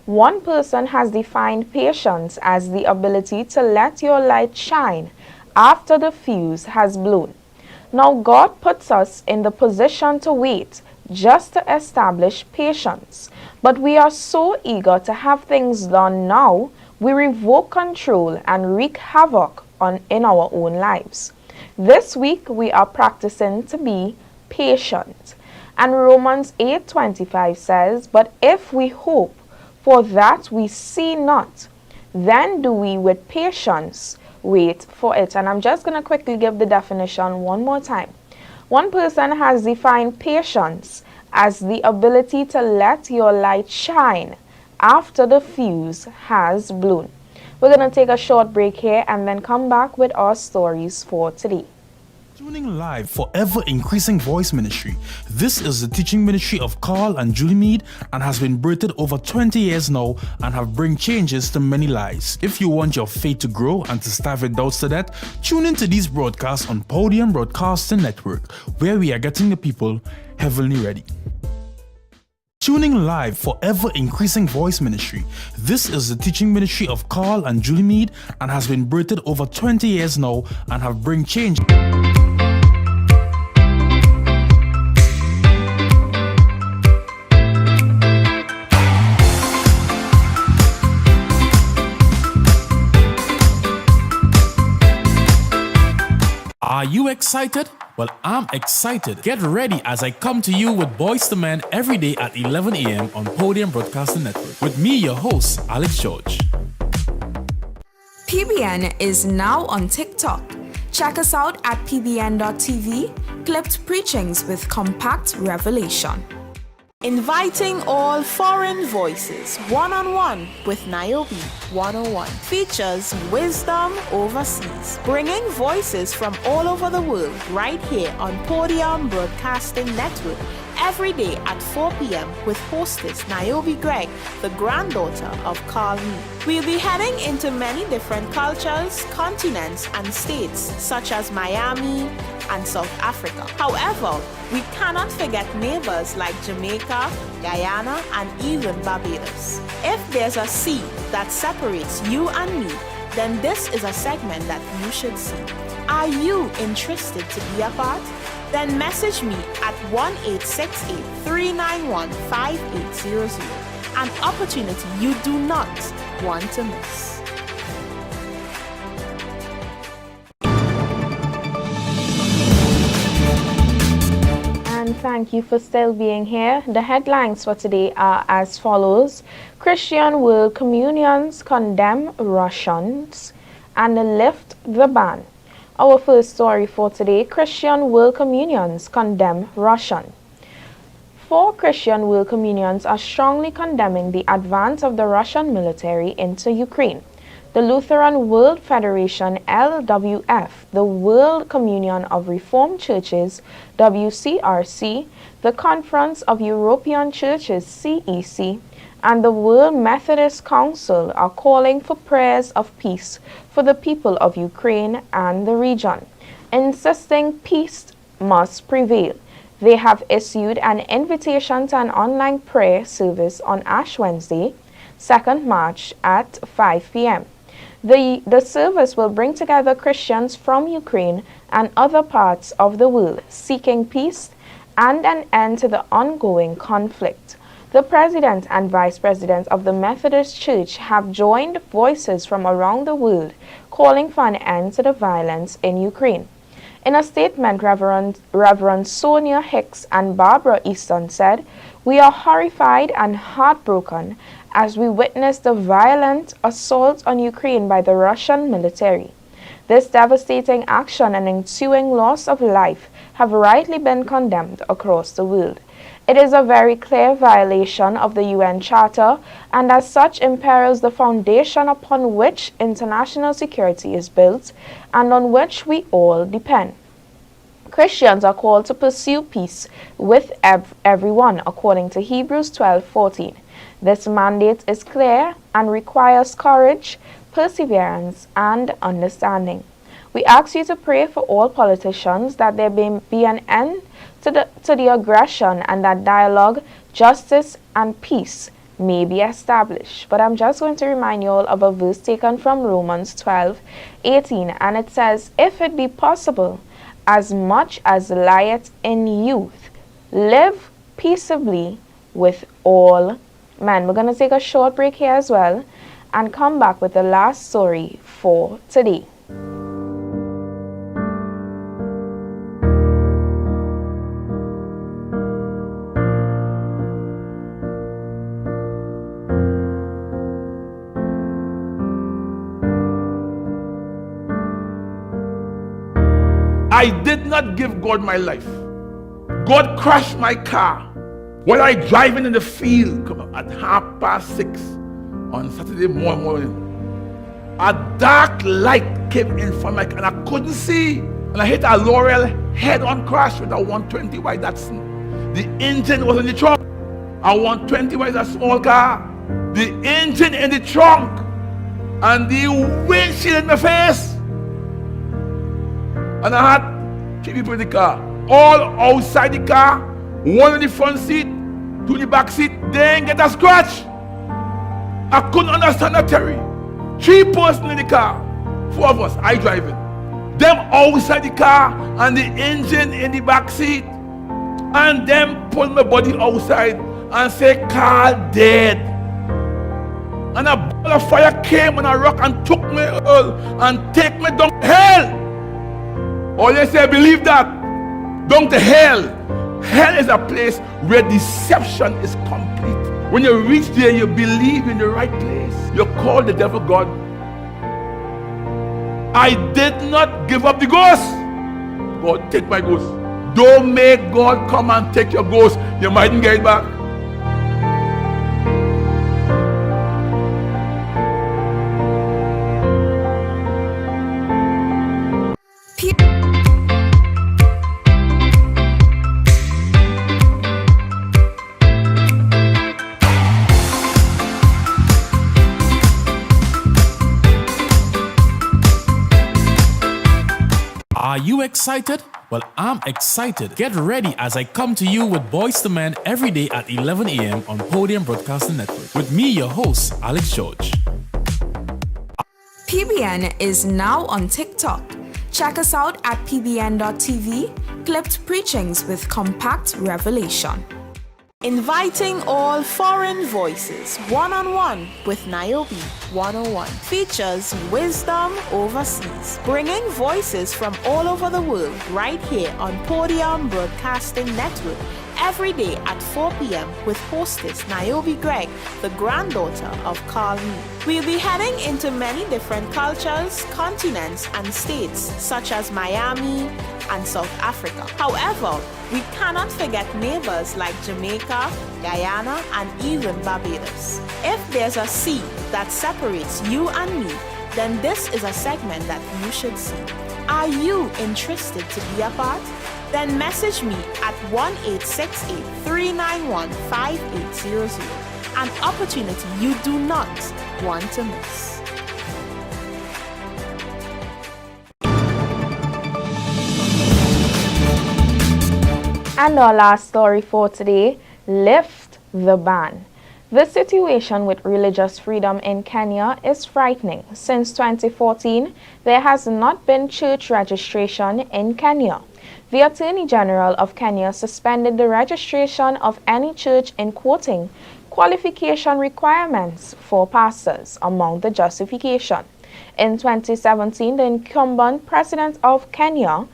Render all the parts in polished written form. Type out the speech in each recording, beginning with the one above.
One person has defined patience as the ability to let your light shine after the fuse has blown. Now, God puts us in the position to wait just to establish patience. But we are so eager to have things done now, we revoke control and wreak havoc in our own lives. This week, we are practicing to be patient. And Romans 8:25 says, "But if we hope for that we see not, then do we with patience wait for it." And I'm just going to quickly give the definition one more time. One person has defined patience as the ability to let your light shine after the fuse has blown. We're going to take a short break here and then come back with our stories for today. Tuning live for ever increasing voice ministry. This is the teaching ministry of Carl and Julie Mead and has been birthed over 20 years now and have bring changes to many lives. If you want your faith to grow and to starve your doubts to death, tune into these broadcasts on Podium Broadcasting Network, where we are getting the people heavenly ready. Tuning live for ever increasing voice ministry. This is the teaching ministry of Carl and Julie Mead and has been birthed over 20 years now and have bring change. Are you excited? Well, I'm excited. Get ready as I come to you with Boys to Men every day at 11 a.m. on Podium Broadcasting Network. With me, your host, Alex George. PBN is now on TikTok. Check us out at pbn.tv, clipped preachings with compact revelation. Inviting all foreign voices one-on-one with Niobe 101 features Wisdom Overseas, bringing voices from all over the world right here on Podium Broadcasting Network every day at 4 p.m. with hostess Niobe Gregg, the granddaughter of Carl Mead. We'll be heading into many different cultures, continents, and states such as Miami and South Africa. However, we cannot forget neighbors like Jamaica, Guyana, and even Barbados. If there's a sea that separates you and me, then this is a segment that you should see. Are you interested to be a part? Then message me at 1-868-391-5800. An opportunity you do not want to miss. Thank you for still being here. The headlines for today are as follows. Christian World Communions condemn Russians and lift the ban. Our first story for today, Christian World Communions condemn Russian. 4 Christian World Communions are strongly condemning the advance of the Russian military into Ukraine. The Lutheran World Federation LWF, the World Communion of Reformed Churches WCRC, the Conference of European Churches CEC, and the World Methodist Council are calling for prayers of peace for the people of Ukraine and the region, insisting peace must prevail. They have issued an invitation to an online prayer service on Ash Wednesday, 2nd March at 5 p.m. The service will bring together Christians from Ukraine and other parts of the world seeking peace and an end to the ongoing conflict. The President and Vice President of the Methodist Church have joined voices from around the world calling for an end to the violence in Ukraine. In a statement, Reverend Sonia Hicks and Barbara Easton said, "We are horrified and heartbroken as we witness the violent assault on Ukraine by the Russian military. This devastating action and ensuing loss of life have rightly been condemned across the world. It is a very clear violation of the UN Charter and as such imperils the foundation upon which international security is built and on which we all depend. Christians are called to pursue peace with everyone according to Hebrews 12:14. This mandate is clear and requires courage, perseverance, and understanding. We ask you to pray for all politicians that there may be an end to the aggression and that dialogue, justice, and peace may be established. But I'm just going to remind you all of a verse taken from Romans 12:18, and it says, "If it be possible, as much as lieth in youth, live peaceably with all men." We're going to take a short break here as well and come back with the last story for today. I did not give God my life. God crashed my car while I driving in the field at 6:30 on Saturday morning. A dark light came in from my car and I couldn't see. And I hit a Laurel head-on crash with a 120Y Datsun. The engine was in the trunk. A 120Y is a small car. The engine in the trunk and the windshield in my face. And I had 3 people in the car, all outside the car, one in the front seat, 2 in the back seat. They ain't get a scratch. I couldn't understand that, Terry. 3 persons in the car, 4 of us, I driving. Them outside the car and the engine in the back seat. And them pull my body outside and say, "Car dead." And a ball of fire came and a rock and took me and take me down to hell. Or they say, believe that. Down to hell. Hell is a place where deception is complete. When you reach there, you believe in the right place. You call the devil God. I did not give up the ghost. God, take my ghost. Don't make God come and take your ghost. You mightn't get it back. Are you excited? Well, I'm excited. Get ready as I come to you with Boys to Men every day at 11 a.m. on Podium Broadcasting Network. With me, your host, Alex George. PBN is now on TikTok. Check us out at pbn.tv, clipped preachings with compact revelation. Inviting all foreign voices, one-on-one with Niobe 101. Features Wisdom Overseas, bringing voices from all over the world right here on Podium Broadcasting Network every day at 4 p.m. with hostess Niobe Gregg, the granddaughter of Carl Mead. We'll be heading into many different cultures, continents, and states such as Miami and South Africa. However, we cannot forget neighbors like Jamaica, Guyana, and even Barbados. If there's a sea that separates you and me, then this is a segment that you should see. Are you interested to be a part? Then message me at 1-868-391-5800. An opportunity you do not want to miss. And our last story for today, lift the ban. The situation with religious freedom in Kenya is frightening. Since 2014, there has not been church registration in Kenya. The Attorney General of Kenya suspended the registration of any church in quoting qualification requirements for pastors among the justification. In 2017, the incumbent president of Kenya,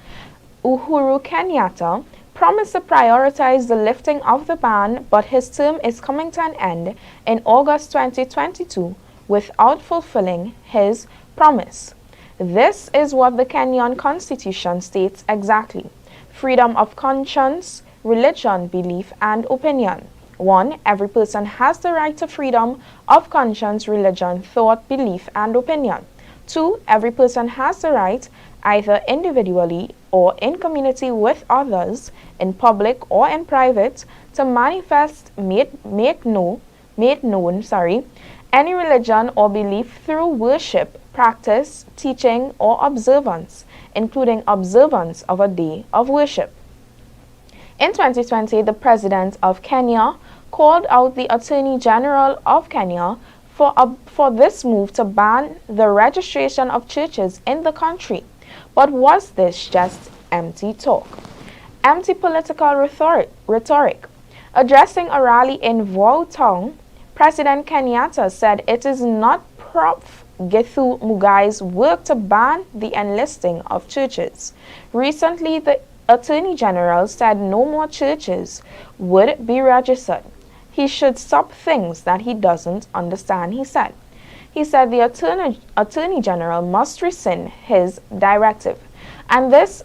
Uhuru Kenyatta, promised to prioritize the lifting of the ban, but his term is coming to an end in August 2022 without fulfilling his promise. This is what the Kenyan Constitution states exactly. Freedom of conscience, religion, belief, and opinion. 1. Every person has the right to freedom of conscience, religion, thought, belief, and opinion. 2. Every person has the right, either individually or in community with others, in public or in private, to manifest, make known, any religion or belief through worship, practice, teaching, or observance, including observance of a day of worship. In 2020, the President of Kenya called out the Attorney General of Kenya for this move to ban the registration of churches in the country. But was this just empty talk? Empty political rhetoric. Addressing a rally in Voi Town, President Kenyatta said it is not Prof. Githu Mugai's work to ban the enlisting of churches. Recently, the Attorney General said no more churches would be registered. He should stop things that he doesn't understand, he said. He said the Attorney General must rescind his directive. And this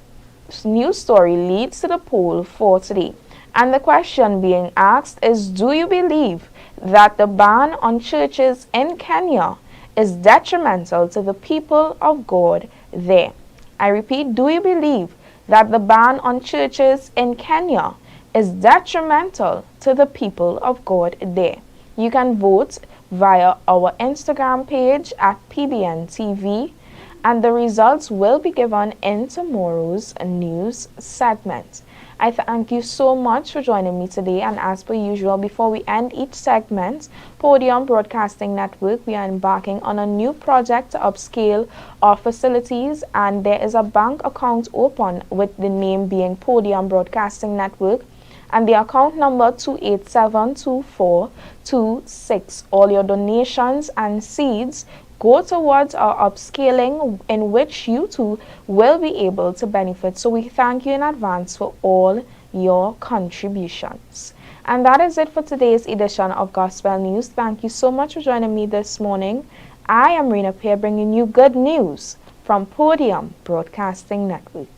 news story leads to the poll for today. And the question being asked is, do you believe that the ban on churches in Kenya is detrimental to the people of God there? I repeat, do you believe that the ban on churches in Kenya is detrimental to the people of God there? You can vote via our Instagram page at PBN TV, and the results will be given in tomorrow's news segment. I thank you so much for joining me today, and as per usual, before we end each segment, Podium Broadcasting Network, we are embarking on a new project to upscale our facilities, and there is a bank account open with the name being Podium Broadcasting Network, and the account number 2872426. All your donations and seeds go towards our upscaling, in which you too will be able to benefit. So we thank you in advance for all your contributions. And that is it for today's edition of Gospel News. Thank you so much for joining me this morning. I am Rayna Pierre, bringing you good news from Podium Broadcasting Network.